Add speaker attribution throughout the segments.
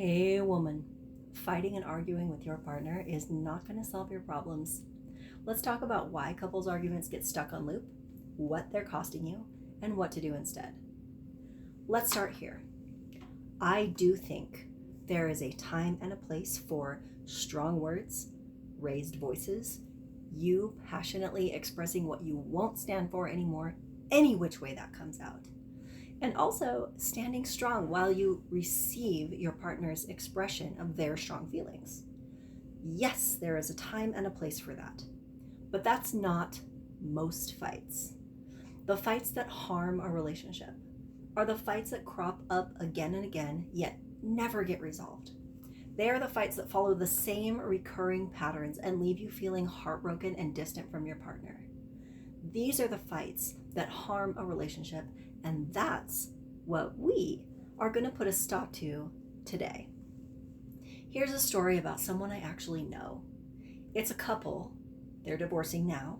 Speaker 1: Hey woman, fighting and arguing with your partner is not going to solve your problems. Let's talk about why couples arguments get stuck on loop, what they're costing you, and what to do instead. Let's start here. I do think there is a time and a place for strong words, raised voices, you passionately expressing what you won't stand for anymore, any which way that comes out. And also standing strong while you receive your partner's expression of their strong feelings. Yes, there is a time and a place for that, but that's not most fights. The fights that harm a relationship are the fights that crop up again and again, yet never get resolved. They are the fights that follow the same recurring patterns and leave you feeling heartbroken and distant from your partner. These are the fights that harm a relationship, and that's what we are going to put a stop to today. Here's a story about someone I actually know. It's a couple, they're divorcing now,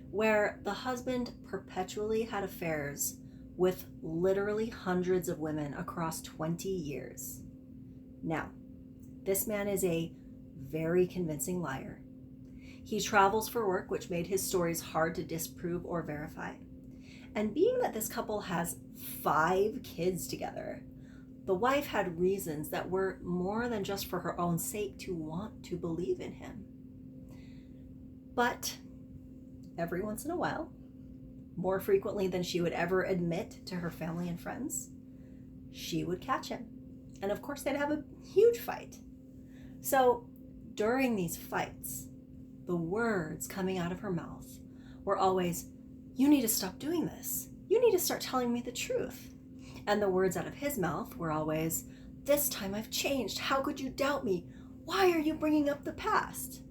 Speaker 1: where the husband perpetually had affairs with literally hundreds of women across 20 years. Now, this man is a very convincing liar. He travels for work, which made his stories hard to disprove or verify. And being that this couple has 5 kids together, the wife had reasons that were more than just for her own sake to want to believe in him. But every once in a while, more frequently than she would ever admit to her family and friends, she would catch him. And of course, they'd have a huge fight. So during these fights, the words coming out of her mouth were always, "You need to stop doing this. You need to start telling me the truth." And the words out of his mouth were always, "This time I've changed. How could you doubt me? Why are you bringing up the past?"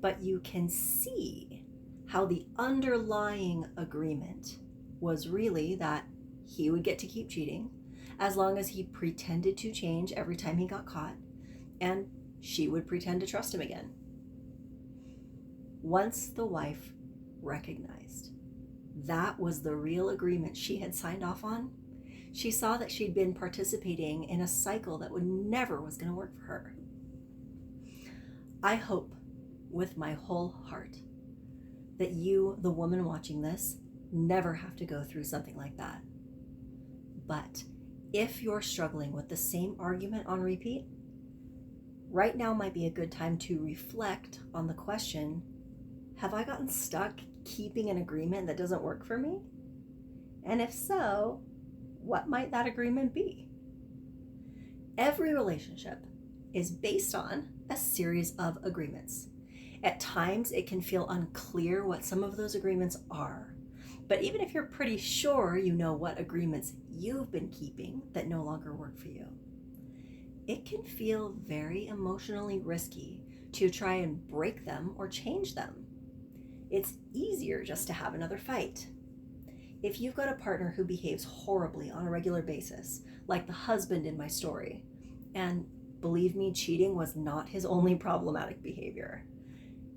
Speaker 1: But you can see how the underlying agreement was really that he would get to keep cheating as long as he pretended to change every time he got caught, and she would pretend to trust him again. Once the wife recognized that was the real agreement she had signed off on, she saw that she'd been participating in a cycle that never was going to work for her. I hope with my whole heart that you, the woman watching this, never have to go through something like that. But if you're struggling with the same argument on repeat, right now might be a good time to reflect on the question, have I gotten stuck keeping an agreement that doesn't work for me? And if so, what might that agreement be? Every relationship is based on a series of agreements. At times, it can feel unclear what some of those agreements are. But even if you're pretty sure you know what agreements you've been keeping that no longer work for you, it can feel very emotionally risky to try and break them or change them. It's easier just to have another fight. If you've got a partner who behaves horribly on a regular basis, like the husband in my story, and believe me, cheating was not his only problematic behavior.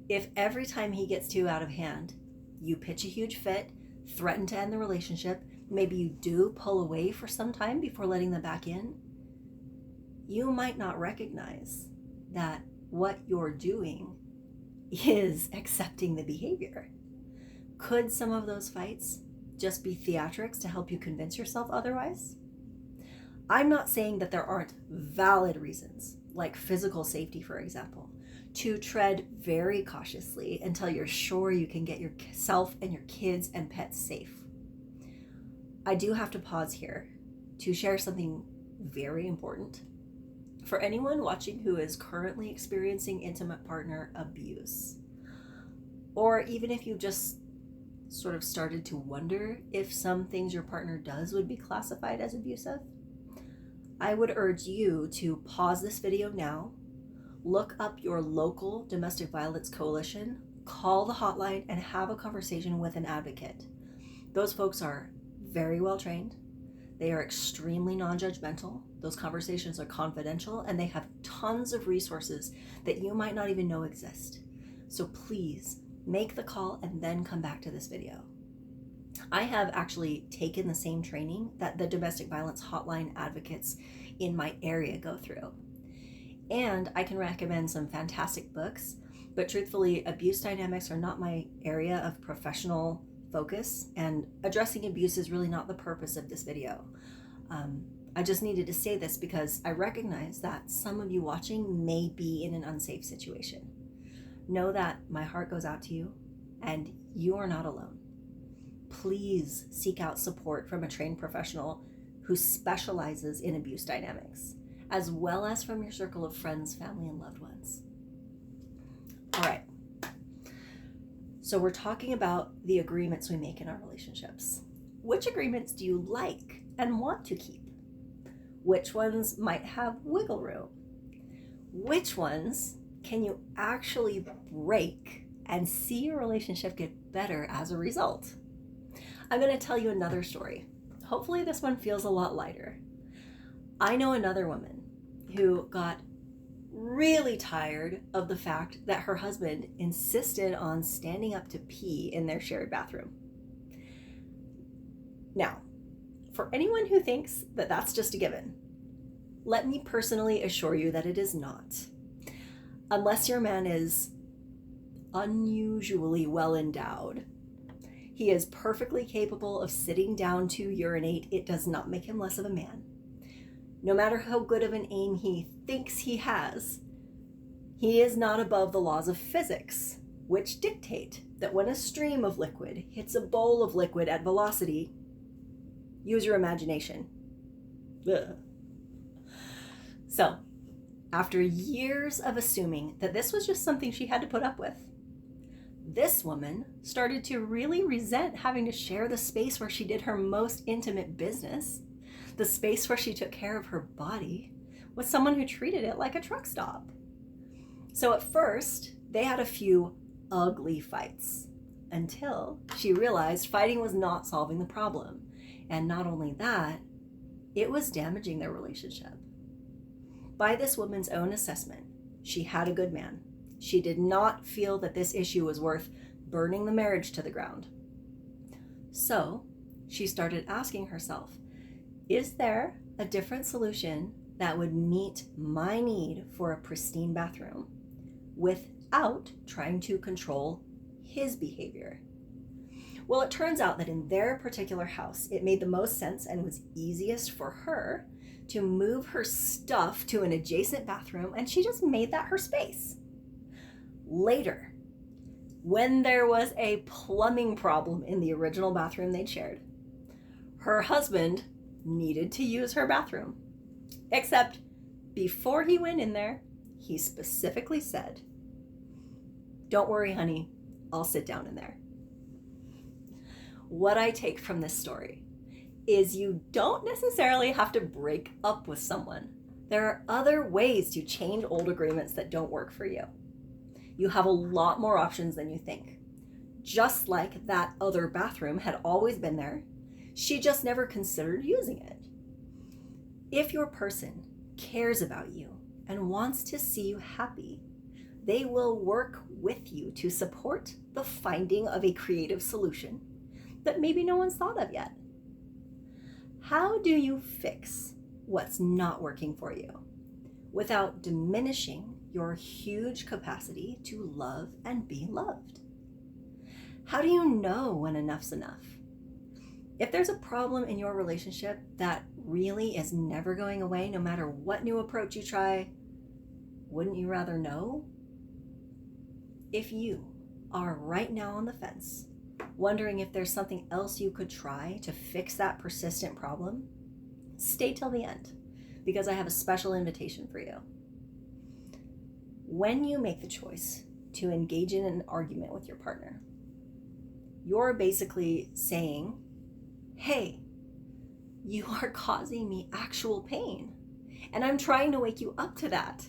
Speaker 1: If every time he gets too out of hand, you pitch a huge fit, threaten to end the relationship, maybe you do pull away for some time before letting them back in, you might not recognize that what you're doing is accepting the behavior. Could some of those fights just be theatrics to help you convince yourself otherwise? I'm not saying that there aren't valid reasons, like physical safety, for example, to tread very cautiously until you're sure you can get yourself and your kids and pets safe. I do have to pause here to share something very important. For anyone watching who is currently experiencing intimate partner abuse, or even if you just sort of started to wonder if some things your partner does would be classified as abusive, I would urge you to pause this video now, look up your local domestic violence coalition, call the hotline, and have a conversation with an advocate. Those folks are very well trained. They are extremely non-judgmental. Those conversations are confidential, and they have tons of resources that you might not even know exist. So please make the call and then come back to this video. I have actually taken the same training that the domestic violence hotline advocates in my area go through. And I can recommend some fantastic books, but truthfully, abuse dynamics are not my area of professional focus, and addressing abuse is really not the purpose of this video. I just needed to say this because I recognize that some of you watching may be in an unsafe situation. Know that my heart goes out to you, and you are not alone. Please seek out support from a trained professional who specializes in abuse dynamics, as well as from your circle of friends, family, and loved ones. All right. So we're talking about the agreements we make in our relationships. Which agreements do you like and want to keep? Which ones might have wiggle room? Which ones can you actually break and see your relationship get better as a result? I'm going to tell you another story. Hopefully this one feels a lot lighter. I know another woman who got really tired of the fact that her husband insisted on standing up to pee in their shared bathroom. Now, for anyone who thinks that that's just a given, let me personally assure you that it is not. Unless your man is unusually well endowed, he is perfectly capable of sitting down to urinate. It does not make him less of a man. No matter how good of an aim he thinks he has, he is not above the laws of physics, which dictate that when a stream of liquid hits a bowl of liquid at velocity, use your imagination. Ugh. So, after years of assuming that this was just something she had to put up with, this woman started to really resent having to share the space where she did her most intimate business, the space where she took care of her body, with someone who treated it like a truck stop. So at first, they had a few ugly fights until she realized fighting was not solving the problem. And not only that, it was damaging their relationship. By this woman's own assessment, she had a good man. She did not feel that this issue was worth burning the marriage to the ground. So she started asking herself, is there a different solution that would meet my need for a pristine bathroom without trying to control his behavior? Well, it turns out that in their particular house, it made the most sense and was easiest for her to move her stuff to an adjacent bathroom, and she just made that her space. Later, when there was a plumbing problem in the original bathroom they'd shared, her husband needed to use her bathroom. Except before he went in there, he specifically said, "Don't worry, honey, I'll sit down in there." What I take from this story is you don't necessarily have to break up with someone. There are other ways to change old agreements that don't work for you. You have a lot more options than you think. Just like that other bathroom had always been there, she just never considered using it. If your person cares about you and wants to see you happy, they will work with you to support the finding of a creative solution that maybe no one's thought of yet. How do you fix what's not working for you without diminishing your huge capacity to love and be loved? How do you know when enough's enough? If there's a problem in your relationship that really is never going away, no matter what new approach you try, wouldn't you rather know? If you are right now on the fence, wondering if there's something else you could try to fix that persistent problem, stay till the end, because I have a special invitation for you. When you make the choice to engage in an argument with your partner, you're basically saying, hey, you are causing me actual pain, and I'm trying to wake you up to that.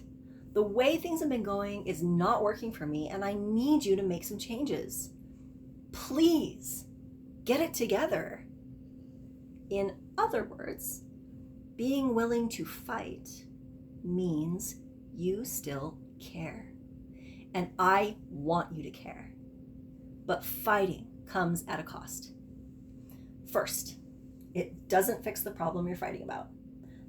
Speaker 1: The way things have been going is not working for me, and I need you to make some changes. Please get it together. In other words, being willing to fight means you still care. And I want you to care. But fighting comes at a cost. First, it doesn't fix the problem you're fighting about.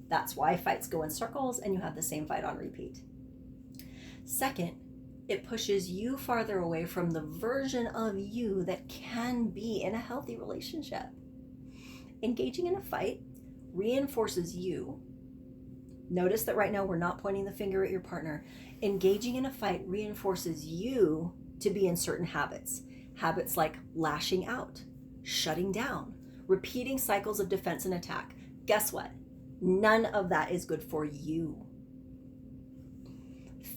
Speaker 1: That's why fights go in circles and you have the same fight on repeat. Second, it pushes you farther away from the version of you that can be in a healthy relationship. Engaging in a fight reinforces you. Notice that right now we're not pointing the finger at your partner. Engaging in a fight reinforces you to be in certain habits. Habits like lashing out, shutting down, repeating cycles of defense and attack. Guess what? None of that is good for you.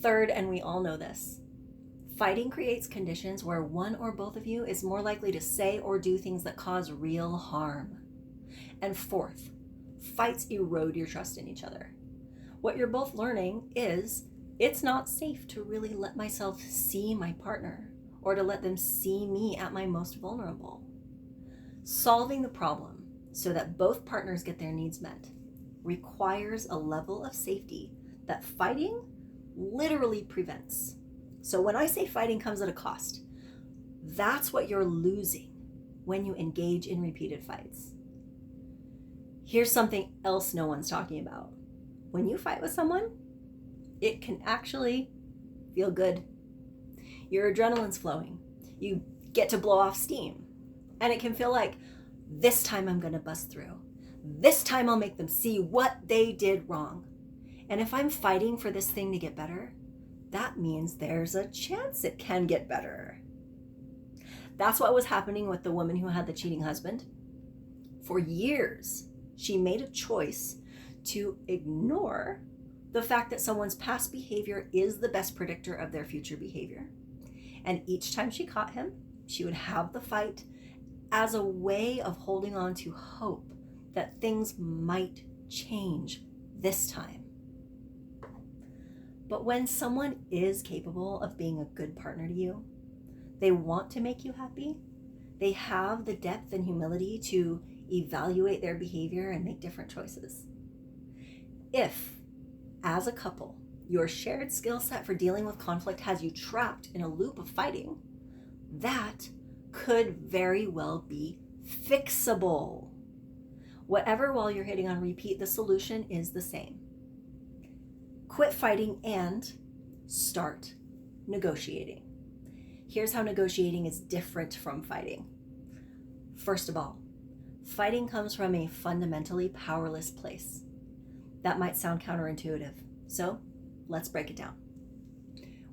Speaker 1: Third, and we all know this, fighting creates conditions where one or both of you is more likely to say or do things that cause real harm. And fourth, fights erode your trust in each other. What you're both learning is it's not safe to really let myself see my partner or to let them see me at my most vulnerable. Solving the problem so that both partners get their needs met requires a level of safety that fighting literally prevents. So when I say fighting comes at a cost, that's what you're losing when you engage in repeated fights. Here's something else no one's talking about. When you fight with someone, it can actually feel good. Your adrenaline's flowing. You get to blow off steam. And it can feel like, this time I'm going to bust through. This time I'll make them see what they did wrong. And if I'm fighting for this thing to get better, that means there's a chance it can get better. That's what was happening with the woman who had the cheating husband. For years, she made a choice to ignore the fact that someone's past behavior is the best predictor of their future behavior. And each time she caught him, she would have the fight as a way of holding on to hope that things might change this time. But when someone is capable of being a good partner to you, they want to make you happy, they have the depth and humility to evaluate their behavior and make different choices. If, as a couple, your shared skill set for dealing with conflict has you trapped in a loop of fighting, that could very well be fixable. Whatever while you're hitting on repeat, the solution is the same. Quit fighting and start negotiating. Here's how negotiating is different from fighting. First of all, fighting comes from a fundamentally powerless place. That might sound counterintuitive, so let's break it down.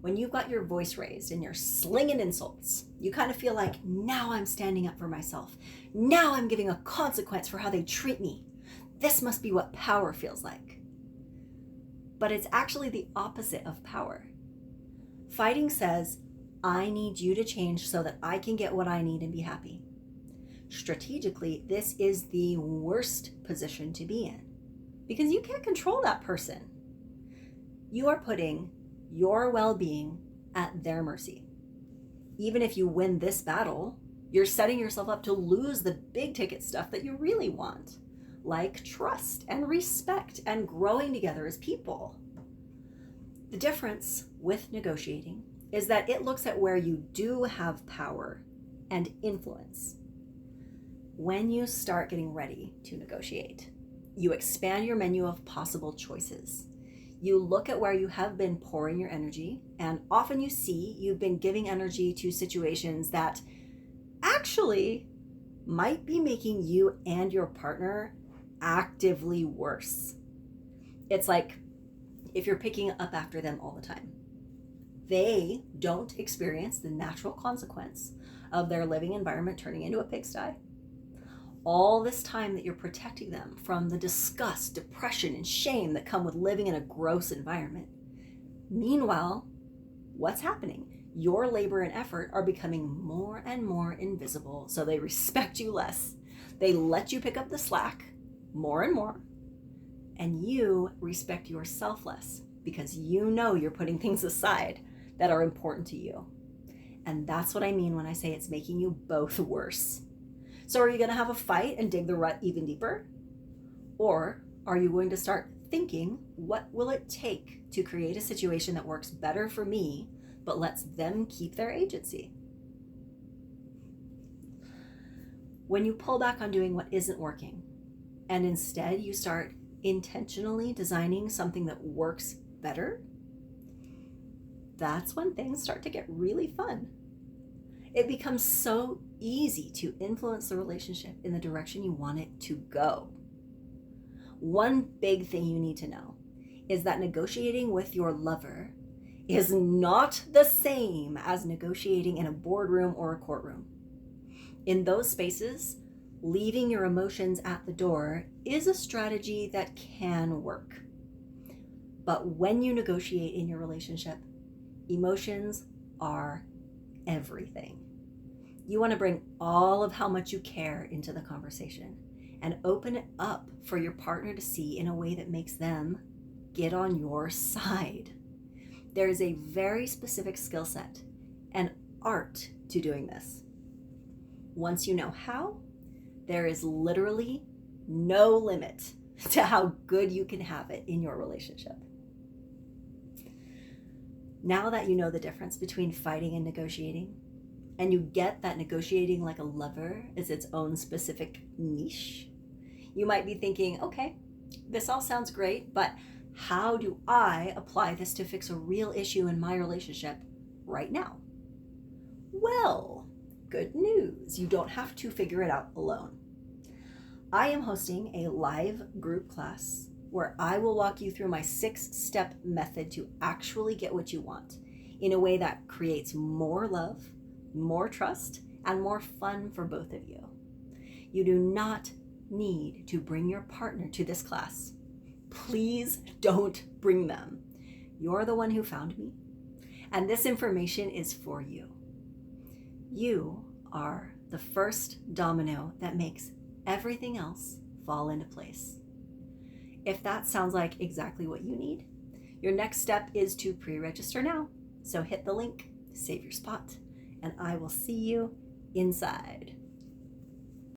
Speaker 1: When you've got your voice raised and you're slinging insults, you kind of feel like, now I'm standing up for myself. Now I'm giving a consequence for how they treat me. This must be what power feels like. But it's actually the opposite of power. Fighting says, I need you to change so that I can get what I need and be happy. Strategically, this is the worst position to be in because you can't control that person. You are putting your well-being at their mercy. Even if you win this battle, you're setting yourself up to lose the big ticket stuff that you really want, like trust and respect and growing together as people. The difference with negotiating is that it looks at where you do have power and influence. When you start getting ready to negotiate, you expand your menu of possible choices. You look at where you have been pouring your energy, and often you see you've been giving energy to situations that actually might be making you and your partner actively worse. It's like if you're picking up after them all the time. They don't experience the natural consequence of their living environment turning into a pigsty. All this time that you're protecting them from the disgust, depression, and shame that come with living in a gross environment. Meanwhile, what's happening? Your labor and effort are becoming more and more invisible, so they respect you less. They let you pick up the slack more and more, and you respect yourself less because you know you're putting things aside that are important to you. And that's what I mean when I say it's making you both worse. So are you going to have a fight and dig the rut even deeper? Or are you going to start thinking, what will it take to create a situation that works better for me, but lets them keep their agency? When you pull back on doing what isn't working, and instead you start intentionally designing something that works better, that's when things start to get really fun. It becomes so easy to influence the relationship in the direction you want it to go. One big thing you need to know is that negotiating with your lover is not the same as negotiating in a boardroom or a courtroom. In those spaces, leaving your emotions at the door is a strategy that can work. But when you negotiate in your relationship, emotions are everything. You want to bring all of how much you care into the conversation and open it up for your partner to see in a way that makes them get on your side. There is a very specific skill set and art to doing this. Once you know how, there is literally no limit to how good you can have it in your relationship. Now that you know the difference between fighting and negotiating, and you get that negotiating like a lover is its own specific niche, you might be thinking, okay, this all sounds great, but how do I apply this to fix a real issue in my relationship right now? Well, good news. You don't have to figure it out alone. I am hosting a live group class where I will walk you through my 6-step method to actually get what you want in a way that creates more love, more trust, and more fun for both of you. You do not need to bring your partner to this class. Please don't bring them. You're the one who found me, and this information is for you. You are the first domino that makes everything else fall into place. If that sounds like exactly what you need, your next step is to pre-register now. So hit the link, save your spot, and I will see you inside.